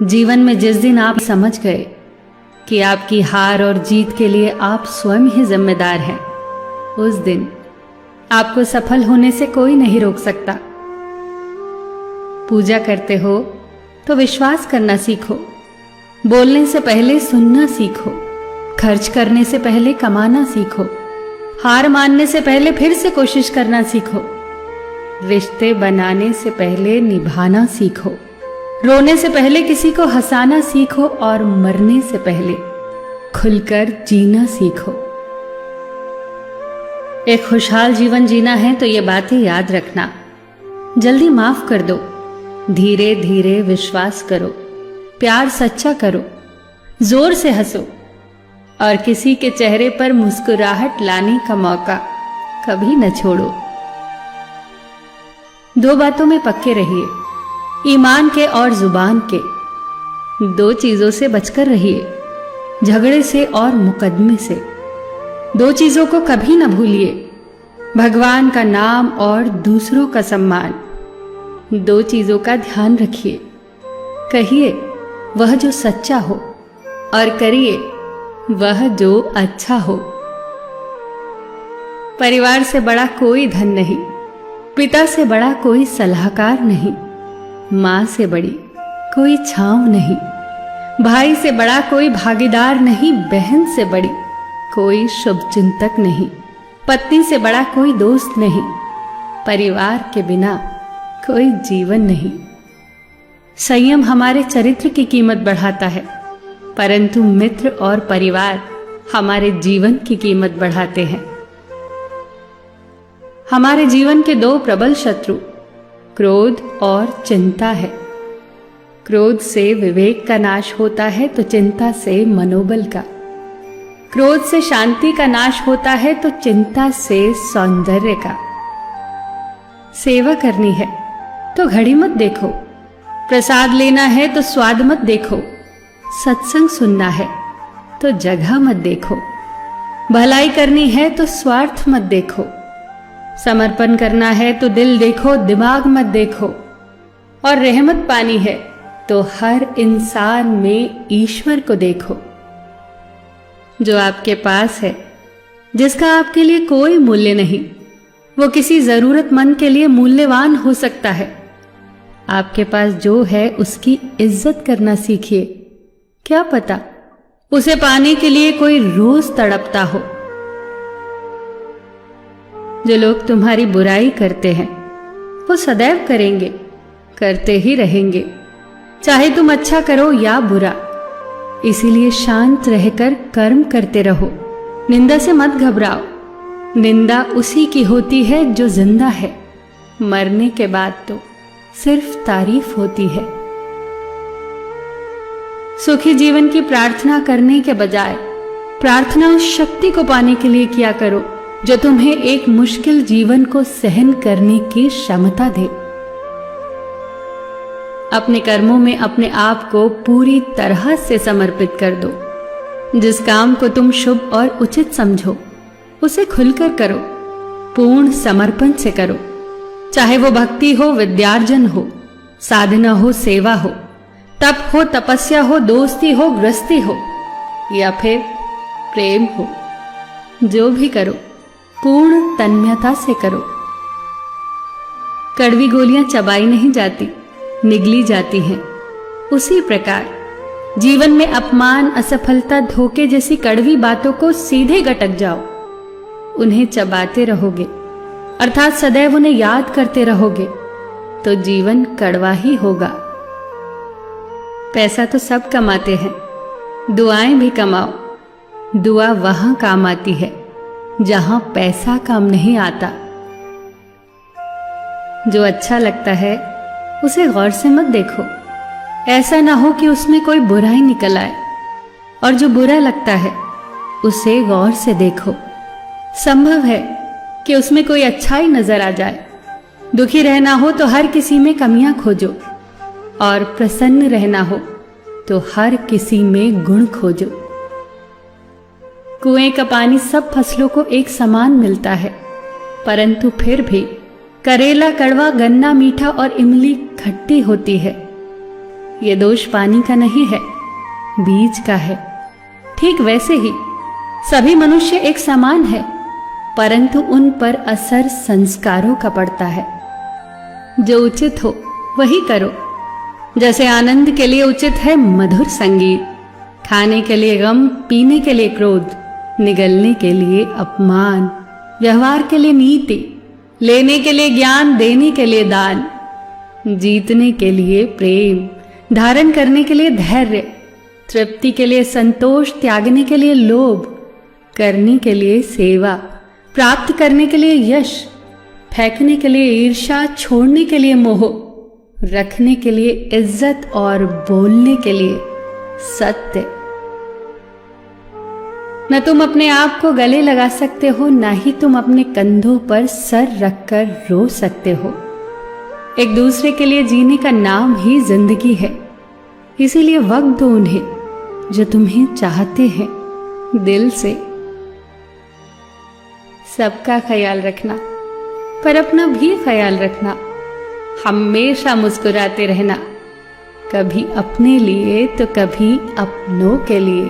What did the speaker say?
जीवन में जिस दिन आप समझ गए कि आपकी हार और जीत के लिए आप स्वयं ही जिम्मेदार हैं, उस दिन आपको सफल होने से कोई नहीं रोक सकता। पूजा करते हो तो विश्वास करना सीखो, बोलने से पहले सुनना सीखो, खर्च करने से पहले कमाना सीखो, हार मानने से पहले फिर से कोशिश करना सीखो, रिश्ते बनाने से पहले निभाना सीखो, रोने से पहले किसी को हंसाना सीखो और मरने से पहले खुलकर जीना सीखो। एक खुशहाल जीवन जीना है तो ये बातें याद रखना। जल्दी माफ कर दो, धीरे धीरे विश्वास करो, प्यार सच्चा करो, जोर से हंसो और किसी के चेहरे पर मुस्कुराहट लाने का मौका कभी न छोड़ो। दो बातों में पक्के रहिए, ईमान के और जुबान के। दो चीजों से बचकर रहिए, झगड़े से और मुकदमे से। दो चीजों को कभी न भूलिए, भगवान का नाम और दूसरों का सम्मान। दो चीजों का ध्यान रखिए, कहिए वह जो सच्चा हो और करिए वह जो अच्छा हो। परिवार से बड़ा कोई धन नहीं, पिता से बड़ा कोई सलाहकार नहीं, मां से बड़ी कोई छांव नहीं, भाई से बड़ा कोई भागीदार नहीं, बहन से बड़ी कोई शुभचिंतक नहीं, पत्नी से बड़ा कोई दोस्त नहीं, परिवार के बिना कोई जीवन नहीं। संयम हमारे चरित्र की कीमत बढ़ाता है, परंतु मित्र और परिवार हमारे जीवन की कीमत बढ़ाते हैं। हमारे जीवन के दो प्रबल शत्रु क्रोध और चिंता है। क्रोध से विवेक का नाश होता है तो चिंता से मनोबल का। क्रोध से शांति का नाश होता है तो चिंता से सौंदर्य का। सेवा करनी है तो घड़ी मत देखो, प्रसाद लेना है तो स्वाद मत देखो, सत्संग सुनना है तो जगह मत देखो, भलाई करनी है तो स्वार्थ मत देखो, समर्पण करना है तो दिल देखो, दिमाग मत देखो, और रहमत पानी है तो हर इंसान में ईश्वर को देखो। जो आपके पास है, जिसका आपके लिए कोई मूल्य नहीं, वो किसी जरूरतमंद के लिए मूल्यवान हो सकता है। आपके पास जो है उसकी इज्जत करना सीखिए, क्या पता उसे पाने के लिए कोई रोज तड़पता हो। जो लोग तुम्हारी बुराई करते हैं वो सदैव करेंगे, करते ही रहेंगे, चाहे तुम अच्छा करो या बुरा। इसीलिए शांत रहकर कर्म करते रहो, निंदा से मत घबराओ। निंदा उसी की होती है जो जिंदा है, मरने के बाद तो सिर्फ तारीफ होती है। सुखी जीवन की प्रार्थना करने के बजाय प्रार्थना उस शक्ति को पाने के लिए किया करो जो तुम्हें एक मुश्किल जीवन को सहन करने की क्षमता दे। अपने कर्मों में अपने आप को पूरी तरह से समर्पित कर दो। जिस काम को तुम शुभ और उचित समझो उसे खुलकर करो, पूर्ण समर्पण से करो। चाहे वो भक्ति हो, विद्यार्जन हो, साधना हो, सेवा हो, तप हो, तपस्या हो, दोस्ती हो, गृहस्थी हो या फिर प्रेम हो, जो भी करो पूर्ण तन्मयता से करो। कड़वी गोलियां चबाई नहीं जाती, निगली जाती हैं। उसी प्रकार जीवन में अपमान, असफलता, धोखे जैसी कड़वी बातों को सीधे गटक जाओ। उन्हें चबाते रहोगे, अर्थात सदैव उन्हें याद करते रहोगे, तो जीवन कड़वा ही होगा। पैसा तो सब कमाते हैं, दुआएं भी कमाओ। दुआ वहां काम आती है जहां पैसा काम नहीं आता। जो अच्छा लगता है उसे गौर से मत देखो, ऐसा ना हो कि उसमें कोई बुराई निकल आए, और जो बुरा लगता है उसे गौर से देखो। संभव है कि उसमें कोई अच्छाई नजर आ जाए। दुखी रहना हो तो हर किसी में कमियां खोजो, और प्रसन्न रहना हो तो हर किसी में गुण खोजो। कुएं का पानी सब फसलों को एक समान मिलता है, परंतु फिर भी करेला कड़वा, गन्ना मीठा और इमली खट्टी होती है। ये दोष पानी का नहीं है, बीज का है। ठीक वैसे ही सभी मनुष्य एक समान है, परंतु उन पर असर संस्कारों का पड़ता है। जो उचित हो वही करो। जैसे आनंद के लिए उचित है मधुर संगीत, खाने के लिए गम, पीने के लिए क्रोध, निगलने के लिए अपमान, व्यवहार के लिए नीति, लेने के लिए ज्ञान, देने के लिए दान, जीतने के लिए प्रेम, धारण करने के लिए धैर्य, तृप्ति के लिए संतोष, त्यागने के लिए लोभ, करने के लिए सेवा, प्राप्त करने के लिए यश, फेंकने के लिए ईर्ष्या, छोड़ने के लिए मोह, रखने के लिए इज्जत और बोलने के लिए सत्य। न तुम अपने आप को गले लगा सकते हो, न ही तुम अपने कंधों पर सर रखकर रो सकते हो। एक दूसरे के लिए जीने का नाम ही जिंदगी है। इसीलिए वक्त दो उन्हें जो तुम्हें चाहते हैं दिल से। सबका ख्याल रखना, पर अपना भी ख्याल रखना। हमेशा मुस्कुराते रहना, कभी अपने लिए तो कभी अपनों के लिए।